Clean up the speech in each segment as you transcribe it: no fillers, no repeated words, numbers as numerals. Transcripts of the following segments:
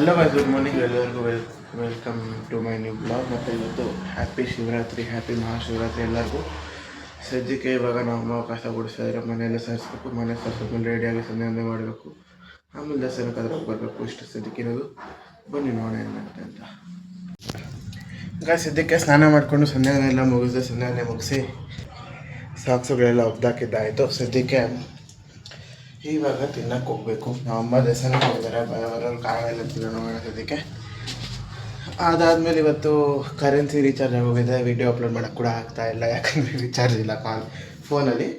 Hello guys, good morning ಎಲ್ಲರಿಗೂ. Welcome to my new blog. ಮತ್ತು ಇವತ್ತು ಹ್ಯಾಪಿ ಶಿವರಾತ್ರಿ, ಹ್ಯಾಪಿ ಮಹಾಶಿವರಾತ್ರಿ ಎಲ್ಲರಿಗೂ. ಸದ್ಯಕ್ಕೆ ಇವಾಗ ನಾವು ಕಸ ಗುಡಿಸ್ತಾ ಇದ್ರೆ ಮನೆಯೆಲ್ಲ ಸಾರಿಸ್ಬೇಕು. ಮನೆ ಸಾರಿಸ್ಮೇಲೆ ರೆಡಿಯಾಗಿ ಸಂಧ್ಯಾವಂದನೆ ಮಾಡಬೇಕು. ಆಮೇಲೆ ದಸರಾಕ್ಕೆ ಅದಕ್ಕೆ ಬರಬೇಕು. ಇಷ್ಟು ಸದ್ಯಕ್ಕೆ ಇರೋದು. ಬನ್ನಿ ನೋಡೋಣ ಏನಾಗುತ್ತೆ ಅಂತ. ಸದ್ಯಕ್ಕೆ ಸ್ನಾನ ಮಾಡಿಕೊಂಡು ಸಂಧ್ಯಾವಂದನೆ ಎಲ್ಲ ಮುಗಿಸಿದೆ. ಸಂಧ್ಯಾವಂದನೆ ಮುಗಿಸಿ ಸಾಕ್ಸುಗಳೆಲ್ಲ ಒಗ್ದಾಕಿದ್ದಾಯಿತು. ಸದ್ಯಕ್ಕೆ ಇವಾಗ ತಿನ್ನಕ್ಕೆ ಹೋಗ್ಬೇಕು. ನಮ್ಮ ಅಮ್ಮ ದೇವಸ್ಥಾನಕ್ಕೆ ಹೋಗಿದ್ದಾರೆ. ಬರೋರು ಕಾರಣ ಇಲ್ಲ ತಿನ್ನೋಣ ಸದ್ಯಕ್ಕೆ. ಅದಾದಮೇಲೆ ಇವತ್ತು ಕರೆನ್ಸಿ ರೀಚಾರ್ಜ್ ಆಗೋಗಿದೆ. ವಿಡಿಯೋ ಅಪ್ಲೋಡ್ ಮಾಡೋಕ್ಕೆ ಕೂಡ ಆಗ್ತಾಯಿಲ್ಲ, ಯಾಕಂದರೆ ರೀಚಾರ್ಜ್ ಇಲ್ಲ ಫೋನಲ್ಲಿ.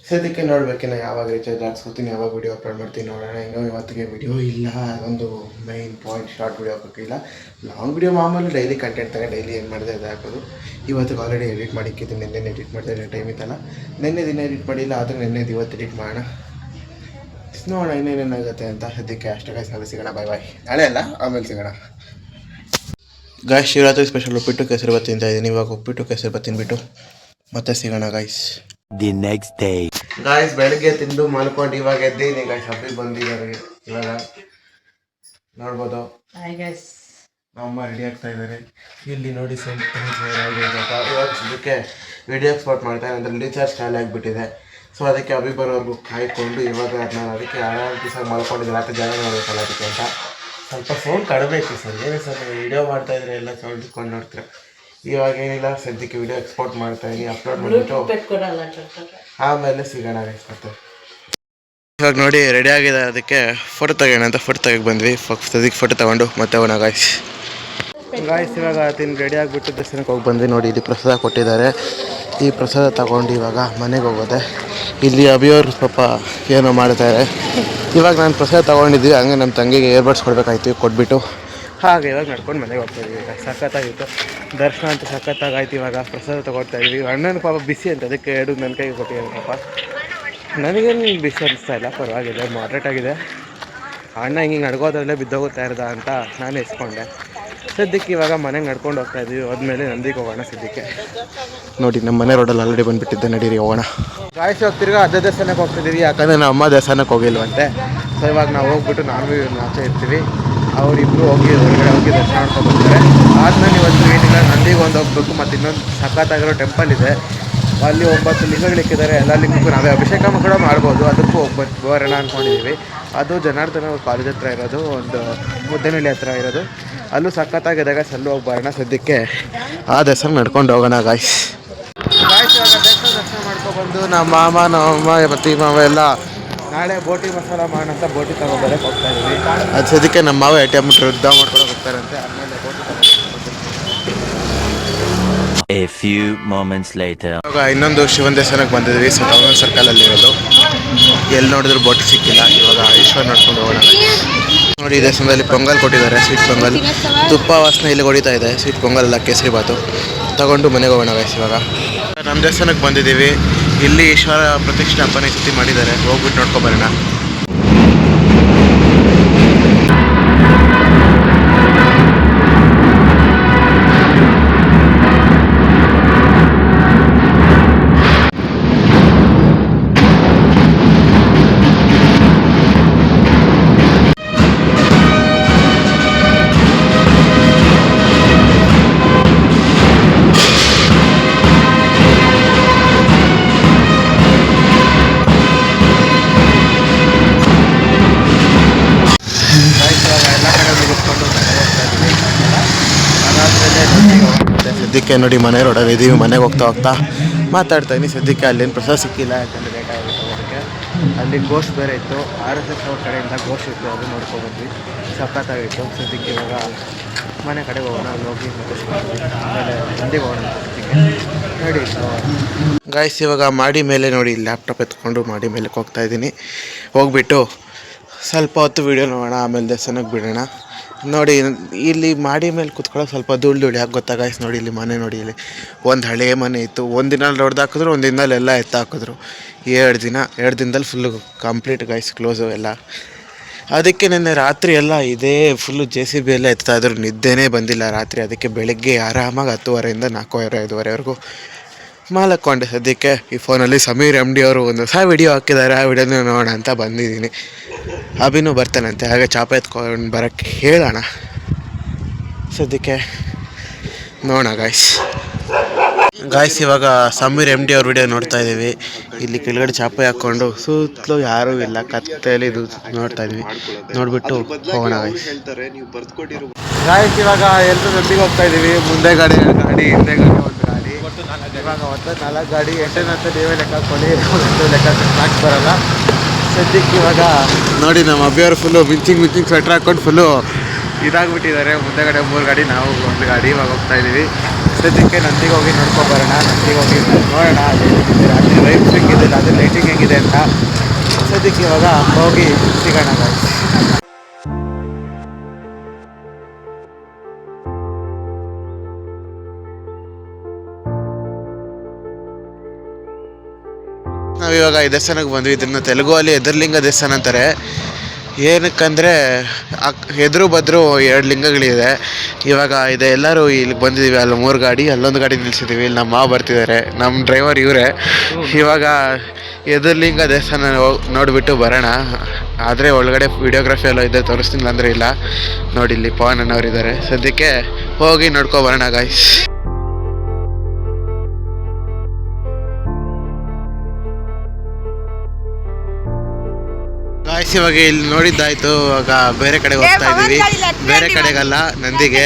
ಸದ್ಯಕ್ಕೆ ನೋಡ್ಬೇಕಿನ್ನ ಯಾವಾಗ ರೀಚಾರ್ಜ್ ಹಾಕ್ಸ್ಕೊತೀನಿ, ಯಾವಾಗ ವಿಡಿಯೋ ಅಪ್ಲೋಡ್ ಮಾಡ್ತೀನಿ ನೋಡೋಣ. ಹೆಂಗೋ ಇವತ್ತಿಗೆ ವಿಡಿಯೋ ಇಲ್ಲ, ಒಂದು ಮೈನ್ ಪಾಯಿಂಟ್ ಶಾರ್ಟ್ ವಿಡಿಯೋ ಹಾಕೋಕ್ಕಿಲ್ಲ. ಲಾಂಗ್ ವಿಡಿಯೋ ಮಾಮೂಲಿ ಡೈಲಿ ಕಂಟೆಂಟ್ ತಾನೆ, ಡೈಲಿ ಏನು ಮಾಡಿದೆ ಅದು ಹಾಕೋದು. ಇವತ್ತಿಗೆ ಆಲ್ರೆಡಿ ಎಡಿಟ್ ಮಾಡಿಕ್ಕಿದ್ದೀನಿ. ನೆನ್ನೆ ಎಡಿಟ್ ಮಾಡಿದೆ, ಟೈಮ್ ಇತ್ತಲ್ಲ. ನೆನ್ನೆ ದಿನ ಎಡಿಟ್ ಮಾಡಿಲ್ಲ, ಆದರೆ ನೆನ್ನೆ ಇವತ್ತು ಎಡಿಟ್ ಮಾಡೋಣ. ನೋಡೋಣ ಇನ್ನೇನೇನಾಗುತ್ತೆ ಅಂತ. ಸದ್ಯಕ್ಕೆ ಅಷ್ಟೇ ಗೈಸ್, ನಾಳೆ ಸಿಗೋಣ. ಬಾಯ್ ಬಾಯ್. ನಾಳೆ ಅಲ್ಲ, ಆಮೇಲೆ ಸಿಗೋಣ. ಗಾಯ್ಸ್, ಶಿವರಾತ್ರಿ ಸ್ಪೆಷಲ್ ಉಪ್ಪಿಟ್ಟು ಕೇಸರಿಬಾತ್ ತಿಂತಾ ಇದ್ದೀನಿ. ಇವಾಗ ಉಪ್ಪಿಟ್ಟು ಕೇಸರಿಬಾತ್ ತಿನ್ಬಿಟ್ಟು ಮತ್ತೆ ಸಿಗೋಣ guys. The next day. Guys, ಬೆಳಗ್ಗೆ ತಿಂದು ಮಲ್ಕೊಂಡು ಇವಾಗ ಎದ್ದೀನಿ ಗಾಯ್ಸ್. ಹಬ್ಬಿಗೆ ಬಂದಿದ್ದಾರೆ ಇವಾಗ ನೋಡ್ಬೋದು. ನಮ್ಮ ರೆಡಿ ಆಗ್ತಾ ಇದ್ದಾರೆ. ಇಲ್ಲಿ ನೋಡಿ ಇವಾಗ ಸದ್ಯಕ್ಕೆ ವಿಡಿಯೋ ಎಕ್ಸ್ಪೋರ್ಟ್ ಮಾಡ್ತಾರೆ. ಅಂದರೆ ರೀಚಾರ್ಜ್ ಖಾಲಿ ಆಗಿಬಿಟ್ಟಿದೆ. ಸೊ ಅದಕ್ಕೆ ಅಭಿ ಬರೋರ್ಗು ಕಾಯ್ಕೊಂಡು ಇವಾಗ ನಾನು ಅದಕ್ಕೆ ಆರಾಮ್ ದಿವಸ ಮಲ್ಕೊಂಡಿದ್ದೆ. ರಾತ್ರಿ ಜನ ನೋಡಬೇಕಲ್ಲ ಅದಕ್ಕೆ ಅಂತ. ಸ್ವಲ್ಪ ಸೌಂಡ್ ಕಡಿಮೆ ಇತ್ತು ಸರ್. ಏನೇ ಸರ್, ನೀವು ವಿಡಿಯೋ ಮಾಡ್ತಾಯಿದ್ರೆ ಎಲ್ಲ ಸೌಂಡ್ ಇಟ್ಕೊಂಡು ನೋಡ್ತೀರ. ಇವಾಗ ಏನಿಲ್ಲ, ಸದ್ಯಕ್ಕೆ ವಿಡಿಯೋ ಎಕ್ಸ್ಪೋರ್ಟ್ ಮಾಡ್ತಾಯಿದ್ದೀನಿ. ಅಪ್ಲೋಡ್ ಮಾಡಿಬಿಟ್ಟು ಆಮೇಲೆ ಸಿಗೋಣ ಮತ್ತೆ. ಇವಾಗ ನೋಡಿ ರೆಡಿ ಆಗಿದೆ. ಅದಕ್ಕೆ ಫೋಟೋ ತೆಗೋಣ ಅಂತ ಫೋಟೋ ತೆಗೆಗೆ ಬಂದ್ವಿ. ಸದ್ಯಕ್ಕೆ ಫೋಟೋ ತೊಗೊಂಡು ಮತ್ತೆ ಹೋಗೋಣ ಗಾಯ್ಸ್. ಇವಾಗ ತಿಂದು ರೆಡಿ ಆಗಿಬಿಟ್ಟು ದರ್ಶನಕ್ಕೆ ಹೋಗಿ ಬಂದ್ವಿ. ನೋಡಿ ಇಲ್ಲಿ ಪ್ರಸಾದ ಕೊಟ್ಟಿದ್ದಾರೆ. ಈ ಪ್ರಸಾದ ತಗೊಂಡು ಇವಾಗ ಮನೆಗೆ ಹೋಗೋದೆ. ಇಲ್ಲಿ ಅಭಿಯವರು ಪಾಪ ಏನೋ ಮಾಡ್ತಾರೆ. ಇವಾಗ ನಾನು ಪ್ರಸಾದ ತೊಗೊಂಡಿದ್ವಿ. ಹಂಗೆ ನಮ್ಮ ತಂಗಿಗೆ ಏರ್ಬಡ್ಸ್ ಕೊಡಬೇಕಾಯ್ತು, ಕೊಟ್ಬಿಟ್ಟು ಹಾಗೆ ಇವಾಗ ನಡ್ಕೊಂಡು ಮನೆಗೆ ಹೋಗ್ತಾಯಿದ್ವಿ. ಈಗ ಸಖತ್ತಾಗಿತ್ತು ದರ್ಶನ ಅಂತ, ಸಖತ್ತಾಗಾಯ್ತು. ಇವಾಗ ಪ್ರಸಾದ ತೊಗೊಳ್ತಾ ಇದ್ವಿ. ಅಣ್ಣನ ಪಾಪ ಬಿಸಿ ಅಂತ, ಅದಕ್ಕೆ ಎರಡು ನನ್ನ ಕೈಗೆ ಕೊಟ್ಟಿದ್ದಾರೆ ಪಾಪ. ನನಗೇನು ಬಿಸಿ ಅನ್ನಿಸ್ತಾ ಇಲ್ಲ, ಪರವಾಗಿಲ್ಲ, ಮಾಡ್ರೇಟ್ ಆಗಿದೆ. ಅಣ್ಣ ಹಿಂಗೆ ನಡ್ಕೋದ್ರಲ್ಲೇ ಬಿದ್ದೋಗುತ್ತಾ ಇರೋದ ಅಂತ ನಾನು ಎಸ್ಕೊಂಡೆ. ಸದ್ಯಕ್ಕೆ ಇವಾಗ ಮನೆಗೆ ನಡ್ಕೊಂಡು ಹೋಗ್ತಾ ಇದ್ವಿ. ಹೋದ್ಮೇಲೆ ನಂದಿಗೆ ಹೋಗೋಣ. ಸದ್ಯಕ್ಕೆ ನೋಡಿ ನಮ್ಮ ಮನೆ ರೋಡಲ್ಲಿ ಆಲ್ರೆಡಿ ಬಂದುಬಿಟ್ಟಿದ್ದೆ. ನಡೀರಿ ಹೋಗೋಣ. ಗಾಯ್ಸ್, ಹೋಗ್ತಿರ್ಗ ಅದೇ ದೇವಸ್ಥಾನಕ್ಕೆ ಹೋಗ್ತಿದ್ದೀವಿ. ಯಾಕಂದರೆ ನಮ್ಮ ಅಮ್ಮ ದೇವಸ್ಥಾನಕ್ಕೆ ಹೋಗಿಲ್ವಂತೆ. ಸೊ ಇವಾಗ ನಾವು ಹೋಗ್ಬಿಟ್ಟು ನಾವು ಆಚೆ ಇರ್ತೀವಿ. ಅವರಿಬ್ಬರು ಹೋಗಿ ಹೊರಗಡೆ ಹೋಗಿ ದರ್ಶನ ಮಾಡ್ಕೊಂಡು ಬರ್ತಾರೆ. ಆದ್ಮೇಲೆ ಇವತ್ತು ಏನಿಲ್ಲ, ನಂದಿಗೆ ಒಂದು ಹೋಗ್ಬೇಕು. ಮತ್ತು ಇನ್ನೊಂದು ಸಖತ್ತಾಗಿರೋ ಟೆಂಪಲ್ ಇದೆ. ಅಲ್ಲಿ 9 ಲಿಂಗಗಳಿಕ್ಕಿದ್ದಾರೆ. ಎಲ್ಲ ಲಿಂಗಕ್ಕೂ ನಾವೇ ಅಭಿಷೇಕ ಕೂಡ ಮಾಡ್ಬೋದು. ಅದಕ್ಕೂ ಬರೋಣ ಅಂದ್ಕೊಂಡಿದ್ದೀವಿ. ಅದು ಜನಾರ್ದನ ಕಾಲೇಜ್ ಹತ್ರ ಇರೋದು, ಒಂದು ಮುದ್ದನಹಳ್ಳಿ ಹತ್ರ ಇರೋದು. ಅಲ್ಲೂ ಸಖತ್ತಾಗಿದೆ ಗಾಯ್ಸ್, ಅಲ್ಲೂ ಹೋಗಿ ಬರೋಣ. ಸದ್ಯಕ್ಕೆ ಆ ದರ್ಶನ ನಡ್ಕೊಂಡು ಹೋಗೋಣ ಗಾಯ್ಸ್. ಇವಾಗ ದರ್ಶನ ಮಾಡ್ಕೊಬಂದು ನಮ್ಮ ಮಾಮ, ನಮ್ಮಮ್ಮ ಮತ್ತು ಈ ಮಾವ ಎಲ್ಲ ನಾಳೆ ಬೋಟಿ ಮಸಾಲ ಮಾಡೋಣ ಅಂತ ಬೋಟಿ ತಗೊಬರಕ್ಕೆ ಹೋಗ್ತಾ ಇದ್ದೀವಿ. ಅದು ಸದ್ಯಕ್ಕೆ ನಮ್ಮ ಮಾವ ATM ವೃದ್ಧ ಮಾಡ್ಕೊಳಕ್ಕೆ ಹೋಗ್ತಾರಂತೆ. ಆಮೇಲೆ ಬೋಟಿ A few moments later. ಇವಾಗ ಇನ್ನೊಂದು ಶಿವನ ದೇವಸ್ಥಾನಕ್ಕೆ ಬಂದಿದ್ವಿ. ಸೊ ಟೌನ್ ಸರ್ಕಲಲ್ಲಿರೋದು. ಎಲ್ಲಿ ನೋಡಿದ್ರು ಬೋಟಿ ಸಿಕ್ಕಿಲ್ಲ. ಇವಾಗ ಈಶ್ವರ್ ನೋಡ್ಕೊಂಡು ಹೋಗೋಣ. ನೋಡಿ, ದೇವಸ್ಥಾನದಲ್ಲಿ ಪೊಂಗಲ್ ಕೊಟ್ಟಿದ್ದಾರೆ, ಸ್ವೀಟ್ ಪೊಂಗಲ್. ತುಪ್ಪ ವಾಸನೆ ಇಲ್ಲಿ ಹೊಡಿತಾ ಇದೆ. ಸ್ವೀಟ್ ಪೊಂಗಲ್ ಎಲ್ಲ ಕೇಸರಿ ಬಾತು ತಗೊಂಡು ಮನೆಗೆ ಹೋಗೋಣ ಗಾಯ್ಸ್. ಇವಾಗ ನಮ್ಮ ದೇವಸ್ಥಾನಕ್ಕೆ ಬಂದಿದ್ದೀವಿ. ಇಲ್ಲಿ ಈಶ್ವರ ಪ್ರತಿಷ್ಠಾಪನೆ ಸ್ಥಿತಿ ಮಾಡಿದ್ದಾರೆ. ಹೋಗ್ಬಿಟ್ಟು ನೋಡ್ಕೊಬರೋಣ. ಸದ್ಯಕ್ಕೆ ನೋಡಿ ಮನೆ ರೋಡಲ್ಲಿ ಇದ್ದೀವಿ. ಮನೆಗೆ ಹೋಗ್ತಾ ಮಾತಾಡ್ತಾಯಿದ್ದೀನಿ. ಸದ್ಯಕ್ಕೆ ಅಲ್ಲೇನು ಪ್ರಸಾದ ಸಿಕ್ಕಿಲ್ಲ, ಯಾಕಂದರೆ ಲೇಟ್ ಆಗಿತ್ತು. ಅದಕ್ಕೆ ಅಲ್ಲಿ ಗೋಸ್ಟ್ ಬೇರೆ ಇತ್ತು. RSS ಅವ್ರ ಕಡೆಯಿಂದ ಗೋಸ್ಟ್ ಇತ್ತು, ಅದು ನೋಡ್ಕೊಬಂದ್ವಿ. ಸಖತ್ತಾಗಿತ್ತು. ಸದ್ಯಕ್ಕೆ ಇವಾಗ ಮನೆ ಕಡೆಗೆ ಹೋಗೋಣ. ಅಲ್ಲಿ ಹೋಗಿ ಆಮೇಲೆ ನಂದಿಗೆ ಹೋಗೋಣ. ಸದ್ಯಕ್ಕೆ ನೋಡಿ ಗಾಯ್ಸ್, ಇವಾಗ ಮಾಡಿ ಮೇಲೆ ನೋಡಿ ಲ್ಯಾಪ್ಟಾಪ್ ಎತ್ಕೊಂಡು ಮಾಡಿ ಮೇಲಕ್ಕೆ ಹೋಗ್ತಾಯಿದ್ದೀನಿ. ಹೋಗ್ಬಿಟ್ಟು ಸ್ವಲ್ಪ ಹೊತ್ತು ವೀಡಿಯೋ ನೋಡೋಣ, ಆಮೇಲೆ ದೇವಸ್ಥಾನಕ್ಕೆ ಬಿಡೋಣ. ನೋಡಿ ಇಲ್ಲಿ ಮಾಡಿ ಮೇಲೆ ಕುತ್ಕೊಳ್ಳೋಕೆ ಸ್ವಲ್ಪ ಧೂಳು ಯಾಕೆ ಗೊತ್ತಾ ಗಾಯ್ಸ್. ನೋಡಿ ಇಲ್ಲಿ ಮನೆ ನೋಡಿ, ಇಲ್ಲಿ ಒಂದು ಹಳೆ ಮನೆ ಇತ್ತು. ಒಂದು ದಿನಲ್ಲಿ ಹೊಡೆದು ಹಾಕಿದ್ರು, ಒಂದು ದಿನದಲ್ಲಿ ಎಲ್ಲ ಹಾಕಿದ್ರು. 2 ದಿನದಲ್ಲಿ ಫುಲ್ಲು ಕಂಪ್ಲೀಟ್ ಗಾಯ್ಸ್, ಕ್ಲೋಸು ಎಲ್ಲ. ಅದಕ್ಕೆ ನಿನ್ನೆ ರಾತ್ರಿ ಎಲ್ಲ ಇದೇ ಫುಲ್ಲು JCB ಎಲ್ಲ ಎತ್ತಾಯಿದ್ರು. ನಿದ್ದೆನೇ ಬಂದಿಲ್ಲ ರಾತ್ರಿ. ಅದಕ್ಕೆ ಬೆಳಗ್ಗೆ ಆರಾಮಾಗಿ 10:30 ಇಂದ 4:30, 5:30ವರೆಗೂ ಮಲ್ಕೊಂಡೆ. ಸದ್ಯಕ್ಕೆ ಈ ಫೋನಲ್ಲಿ ಸಮೀರ್ MD ಅವರು ಒಂದು ಹೊಸ ವಿಡಿಯೋ ಹಾಕಿದ್ದಾರೆ. ಆ ವಿಡಿಯೋನ ನೋಡೋಣ ಅಂತ ಬಂದಿದ್ದೀನಿ. ಅಭಿನೂ ಬರ್ತಾನಂತೆ, ಹಾಗೆ ಚಾಪ ಎತ್ಕೊಂಡು ಬರೋಕ್ಕೆ ಹೇಳೋಣ. ಸದ್ಯಕ್ಕೆ ನೋಡೋಣ ಗಾಯ್ಸ್ ಇವಾಗ ಸಮೀರ್ MD ಅವ್ರ ವಿಡಿಯೋ ನೋಡ್ತಾ ಇದ್ದೀವಿ. ಇಲ್ಲಿ ಕೆಳಗಡೆ ಚಾಪೆ ಹಾಕ್ಕೊಂಡು ಸುತ್ತಲೂ ಯಾರೂ ಇಲ್ಲ, ಕತ್ತಲೆಯಲ್ಲಿ ಇದು ನೋಡ್ತಾ ಇದ್ವಿ. ನೋಡಿಬಿಟ್ಟು ಹೋಗೋಣ ಗಾಯ್ಸ್. ಇವಾಗ ಎಲ್ಲರೂ ನದಿಗೆ ಹೋಗ್ತಾ ಇದ್ದೀವಿ. ಮುಂದೆ ಗಾಡಿ ಹಿಂದೆ ಗಾಡಿ ಒಂದು ಗಾಡಿ, ಇವಾಗ ಒಟ್ಟು 4 ಗಾಡಿ. ಎಷ್ಟೇನಂತ ನೀವೇ ಲೆಕ್ಕ ಹಾಕ್ಕೊಳ್ಳಿ, ಒಂದು ಲೆಕ್ಕ ಹಾಕಿ ಬರೋಲ್ಲ. ಸದ್ಯಕ್ಕೆ ಇವಾಗ ನೋಡಿ ನಮ್ಮ ಅಬ್ಬಿಯವರು ಫುಲ್ಲು ಮಿಂಚಿಂಗ್ ಸ್ವೆಟ್ರ್ ಹಾಕ್ಕೊಂಡು ಫುಲ್ಲು ಇದಾಗ್ಬಿಟ್ಟಿದ್ದಾರೆ. ಮುಂದೆಗಡೆ 3 ಗಾಡಿ, ನಾವು 1 ಗಾಡಿ. ಇವಾಗ ಹೋಗ್ತಾ ಇದ್ದೀವಿ. ಸದ್ಯಕ್ಕೆ ನಂದಿಗೆ ಹೋಗಿ ನೋಡ್ಕೊಂಬರೋಣ. ನಂದಿಗೆ ಹೋಗಿ ನೋಡೋಣ ಅಲ್ಲಿ ವೈಬ್ಸ್ ಹೆಂಗಿದಿಲ್ಲ, ಅದು ಲೈಟಿಂಗ್ ಹೆಂಗಿದೆ ಅಂತ. ಸದ್ಯಕ್ಕೆ ಇವಾಗ ಹೋಗಿ ಸಿಗೋಣ ಗಾಯ್ಸ್. ನಾವಿವಾಗ ಈ ದೇವಸ್ಥಾನಕ್ಕೆ ಬಂದ್ವಿ. ಇದನ್ನು ತೆಲುಗಲ್ಲಿ ಎದುರ್ಲಿಂಗ ದೇವಸ್ಥಾನ ಅಂತಾರೆ. ಏನಕ್ಕಂದರೆ ಎದುರು ಬದ್ರು 2 ಲಿಂಗಗಳಿದೆ. ಇವಾಗ ಇದೆ ಎಲ್ಲರೂ ಇಲ್ಲಿಗೆ ಬಂದಿದ್ದೀವಿ. ಅಲ್ಲಿ 3 ಗಾಡಿ, ಅಲ್ಲೊಂದು ಗಾಡಿ ನಿಲ್ಲಿಸಿದ್ದೀವಿ. ಇಲ್ಲಿ ನಮ್ಮ ಮಾವ ಬರ್ತಿದ್ದಾರೆ, ನಮ್ಮ ಡ್ರೈವರ್ ಇವರೇ. ಇವಾಗ ಎದುರ್ಲಿಂಗ ದೇವಸ್ಥಾನ ನೋಡಿಬಿಟ್ಟು ಬರೋಣ. ಆದರೆ ಒಳಗಡೆ ವಿಡಿಯೋಗ್ರಫಿ ಎಲ್ಲ ಇದೆ, ತೋರಿಸ್ತೀನಿ ಅಂದರೆ ಇಲ್ಲ. ನೋಡಿ ಇಲ್ಲಿ ಪವನ್ ಅಣ್ಣವ್ರಿದ್ದಾರೆ. ಸದ್ಯಕ್ಕೆ ಹೋಗಿ ನೋಡ್ಕೊಬರೋಣ ಗಾಯ್ಸ್. ಇವಾಗ ಇಲ್ಲಿ ನೋಡಿದ್ದಾಯ್ತು. ಇವಾಗ ಬೇರೆ ಕಡೆ ಹೋಗ್ತಾ ಇದ್ದೀವಿ. ಬೇರೆ ಕಡೆಗಲ್ಲ, ನಂದಿಗೆ.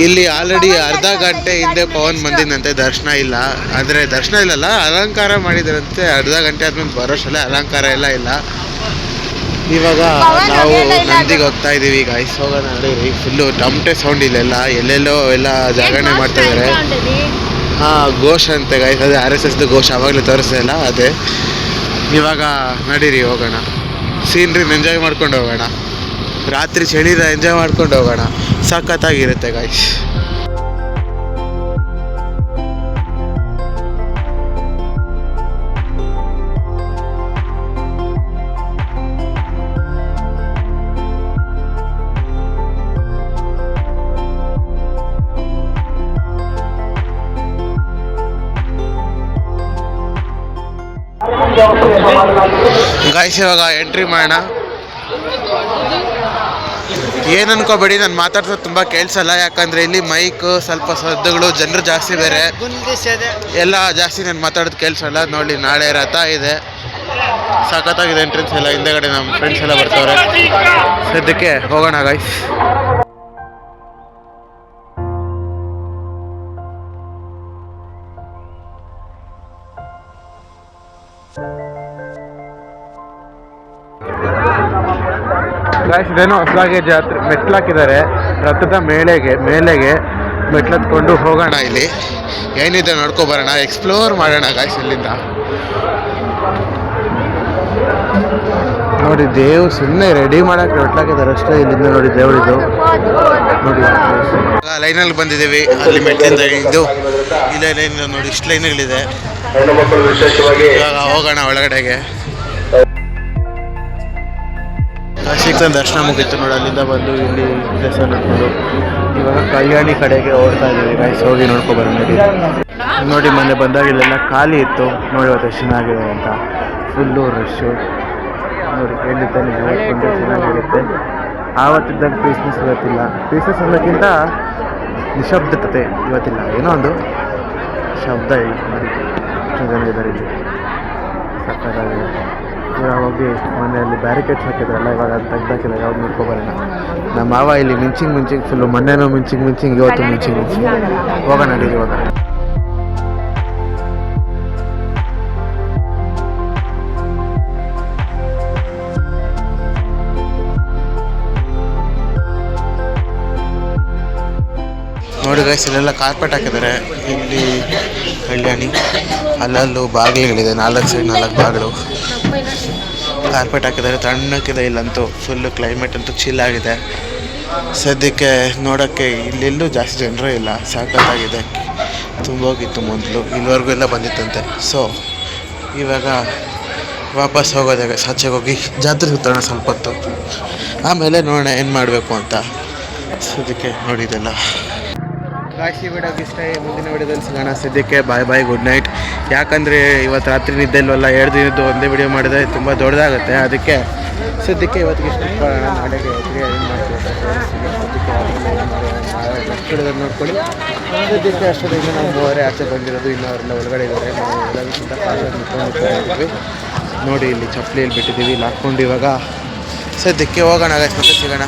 ಇಲ್ಲಿ ಆಲ್ರೆಡಿ ಅರ್ಧ ಗಂಟೆ ಹಿಂದೆ ಪವನ್ ಬಂದಿದ್ದಂತೆ, ದರ್ಶನ ಇಲ್ಲ. ಅಂದರೆ ದರ್ಶನ ಇಲ್ಲಲ್ಲ, ಅಲಂಕಾರ ಮಾಡಿದ್ರಂತೆ. ಅರ್ಧ ಗಂಟೆ ಆದ್ಮೇಲೆ ಬರೋಷ್ಟಲ್ಲೇ ಅಲಂಕಾರ ಎಲ್ಲ ಇಲ್ಲ. ಇವಾಗ ನಾವು ನಂದಿಗೆ ಹೋಗ್ತಾ ಇದ್ದೀವಿ ಗಾಯ್ಸ್. ಹೋಗೋಣ ನೋಡಿ. ಫುಲ್ಲು ಟಮಟೆ ಸೌಂಡ್ ಇಲ್ಲೆಲ್ಲ, ಎಲ್ಲೆಲ್ಲೋ ಎಲ್ಲ ಜಾಗರಣೆ ಮಾಡ್ತಾ ಇದ್ದಾರೆ. ಹಾಂ, ಘೋಷ್ ಅಂತೆ ಗಾಯ್ಸ್. ಅದೇ RSSದು ಘೋಷ್, ಆವಾಗಲೇ ತೋರಿಸ್ತಾ ಇಲ್ಲ ಅದೇ. ಇವಾಗ ನಡೀರಿ ಹೋಗೋಣ. ಸೀನ್ರಿನ ಎಂಜಾಯ್ ಮಾಡ್ಕೊಂಡು ಹೋಗೋಣ. ರಾತ್ರಿ ಚಳಿನ ಎಂಜಾಯ್ ಮಾಡ್ಕೊಂಡು ಹೋಗೋಣ. ಸಖತ್ತಾಗಿರುತ್ತೆ ಗಾಯ್ಸ್. ಗಾಯ್ಸ್ ಇವಾಗ ಎಂಟ್ರಿ ಮಾಡೋಣ. ಏನು ಅನ್ಕೋಬೇಡಿ, ನಾನು ಮಾತಾಡ್ಸೋದು ತುಂಬ ಕೇಳಿಸಲ್ಲ. ಯಾಕಂದರೆ ಇಲ್ಲಿ ಮೈಕ್ ಸ್ವಲ್ಪ ಸದ್ದುಗಳು, ಜನರು ಜಾಸ್ತಿ ಬೇರೆ ಎಲ್ಲ ಜಾಸ್ತಿ. ನಾನು ಮಾತಾಡೋದು ಕೇಳಿಸಲ್ಲ. ನೋಡಿ ನಾಳೆ ರಥ ಇದೆ, ಸಖತ್ತಾಗಿದೆ ಎಂಟ್ರೆನ್ಸ್ ಎಲ್ಲ. ಹಿಂದೆಗಡೆ ನಮ್ಮ ಫ್ರೆಂಡ್ಸ್ ಎಲ್ಲ ಬರ್ತಾವ್ರೆ. ಸದ್ಯಕ್ಕೆ ಹೋಗೋಣ ಗಾಯ್ಸ್. ಗಾಯ್ಸ್ ಇದೇನೋ ಹೊಸದಾಗಿ ಜಾತ್ರೆ ಮೆಟ್ಲಾಕಿದ್ದಾರೆ. ರಥದ ಮೇಲೆಗೆ ಮೆಟ್ಲತ್ಕೊಂಡು ಹೋಗೋಣ. ಇಲ್ಲಿ ಏನಿದೆ ನೋಡ್ಕೊಬರೋಣ, ಎಕ್ಸ್ಪ್ಲೋರ್ ಮಾಡೋಣ ಗಾಯ್ಸ್ ಇಲ್ಲಿಂದ. ನೋಡಿ ದೇವ್ ಸುಮ್ಮನೆ ರೆಡಿ ಮಾಡೋಕ್ಕೆ ಮೆಟ್ಲಾಕಿದ್ದಾರೆ ಅಷ್ಟೇ. ಇಲ್ಲಿಂದ ನೋಡಿ ದೇವರಿದ್ದು ನೋಡಿ. ಲೈನಲ್ಲಿ ಬಂದಿದ್ದೀವಿ. ಅಲ್ಲಿ ಮೆಟ್ಲಿಂದ ಇದು ಇಲ್ಲೇ ಲೈನ್ ನೋಡಿ, ಇಷ್ಟು ಲೈನ್ಗಳಿದೆ. ಇವಾಗ ಹೋಗೋಣ ಒಳಗಡೆಗೆ. ಕಾಶಿಕ ದರ್ಶನ ಮುಗಿತ್ತು ನೋಡಿ. ಅಲ್ಲಿಂದ ಬಂದು ಇಲ್ಲಿ ದೇವಸ್ಥಾನ ನೋಡ್ಕೊಂಡು ಇವಾಗ ಕಲ್ಯಾಣಿ ಕಡೆಗೆ ಓಡ್ತಾ ಇದ್ದೀವಿ ಗಾಯ್ಸ್. ಹೋಗಿ ನೋಡ್ಕೊಬರೋಣ. ನೋಡಿ ಮೊನ್ನೆ ಬಂದಾಗ ಇಲ್ಲೆಲ್ಲ ಖಾಲಿ ಇತ್ತು. ನೋಡಿ ಇವತ್ತು ಎಷ್ಟು ಚೆನ್ನಾಗಿದೆ ಅಂತ. ಫುಲ್ಲು ರಶ್ಶು ನೋಡಿ. ಎಲ್ಲಿದ್ದಾನೆ ನೋಡ್ಕೊಂಡು ಚೆನ್ನಾಗಿರುತ್ತೆ. ಆವತ್ತಿದ್ದಾಗ ಪೀಸ್ನೆಸ್ ಇವತ್ತಿಲ್ಲ. ಪೀಸ್ನೆಸ್ ಅನ್ನೋಕ್ಕಿಂತ ನಿಶಬ್ದತೆ ಇವತ್ತಿಲ್ಲ. ಏನೋ ಒಂದು ಶಬ್ದ ಇಲ್ಲಿ ನೋಡಿ. ಎಷ್ಟು ಜನ ಇದ್ದಾರೆ ಇಲ್ಲಿ, ಸಕ್ಕತ್ತಾಗಿದೆ. ಇವಾಗ ಹೋಗಿ ಮನೆಯಲ್ಲಿ ಬ್ಯಾರಿಕೇಡ್ಸ್ ಹಾಕಿದ್ರಲ್ಲ, ಇವಾಗ ಅದು ತೆಗ್ದಾಕಿಲ್ಲ. ಯಾವ್ದು ನೋಡ್ಕೊಬರೋಣ. ನಮ್ಮ ಮಾವ ಇಲ್ಲಿ ಮಿಂಚಿಂಗ್ ಫುಲ್ಲು. ಮೊನ್ನೆನೂ ಮಿಂಚಿಂಗ್ ಇವತ್ತು ಮಿಂಚಿಂಗ್. ಹೋಗೋಣ ನಡೀರಿ ಇವಾಗ. ನೋಡಿ ಗೈಸ್, ಇಲ್ಲೆಲ್ಲ ಕಾರ್ಪೆಟ್ ಹಾಕಿದ್ದಾರೆ. ಇಲ್ಲಿ ಕಲ್ಯಾಣಿ, ಅಲ್ಲಲ್ಲೂ ಬಾಗಿಲುಗಳಿದೆ. 4 ಸೈಡ್ 4 ಬಾಗಿಲು ಕಾರ್ಪೆಟ್ ಹಾಕಿದ್ದಾರೆ. ತಣ್ಣಕ್ಕಿದೆ ಇಲ್ಲಂತೂ. ಫುಲ್ಲು ಕ್ಲೈಮೇಟ್ ಅಂತೂ ಚಿಲ್ ಆಗಿದೆ. ಸದ್ಯಕ್ಕೆ ನೋಡೋಕ್ಕೆ ಇಲ್ಲೆಲ್ಲೂ ಜಾಸ್ತಿ ಜನರು ಇಲ್ಲ. ಸಾಕತ್ತಾಗಿದೆ. ತುಂಬೋಗಿತ್ತು ಮೊದಲು, ಇಲ್ಲಿವರೆಗೂ ಎಲ್ಲ ಬಂದಿತ್ತಂತೆ. ಸೊ ಇವಾಗ ವಾಪಸ್ ಹೋಗೋದಾಗ ಆಚೆಗೆ ಹೋಗಿ ಜಾತ್ರೆ ಸುತ್ತೋಣ ಸ್ವಲ್ಪ ಹೊತ್ತು. ಆಮೇಲೆ ನೋಡೋಣ ಏನು ಮಾಡಬೇಕು ಅಂತ. ಸದ್ಯಕ್ಕೆ ನೋಡಿದ್ದೆಲ್ಲ ಗಾಯ್ಸ್. ಈ ವಿಡಿಯೋಗೆ ಇಷ್ಟ. ಮುಂದಿನ ವಿಡಿಯೋದಲ್ಲಿ ಸಿಗೋಣ. ಸದ್ಯಕ್ಕೆ ಬಾಯ್ ಗುಡ್ ನೈಟ್. ಯಾಕಂದರೆ ಇವತ್ತು ರಾತ್ರಿ ನಿದ್ದೆ ಇಲ್ವಲ್ಲ, 2 ದಿನದ್ದು ಒಂದೇ ವಿಡಿಯೋ ಮಾಡಿದ್ರೆ ತುಂಬ ದೊಡ್ಡದಾಗುತ್ತೆ. ಅದಕ್ಕೆ ಸದ್ಯಕ್ಕೆ ಇವತ್ತಿಗೆ ಇಷ್ಟು ಮಾಡೋಣ. ನಾಳೆಗೆ ಏನು ಮಾಡ್ತೀವಿ ಸದ್ಯಕ್ಕೆ ನೋಡ್ಕೊಳ್ಳಿ. ಸದ್ಯಕ್ಕೆ ಅಷ್ಟೊತ್ತಿಗೆ ನಾವು 3 ಆಚೆ ಬಂದಿರೋದು, ಇನ್ನೂ ಅವರೆಲ್ಲ ಒಳಗಡೆ ಇದ್ದಾರೆ. ನಾವು ಎಲ್ಲರಿಗಿಂತ ಕಾಶಲ್ಲಿ ನಿಂತ್ಕೊಂಡಿದ್ವಿ ನೋಡಿ. ಇಲ್ಲಿ ಚಪ್ಪಲಿಯಲ್ಲಿ ಬಿಟ್ಟಿದ್ದೀವಿ, ಇಲ್ಲಿ ಹಾಕ್ಕೊಂಡು ಇವಾಗ ಸದ್ಯಕ್ಕೆ ಹೋಗೋಣ. ಮತ್ತೆ ಸಿಗೋಣ.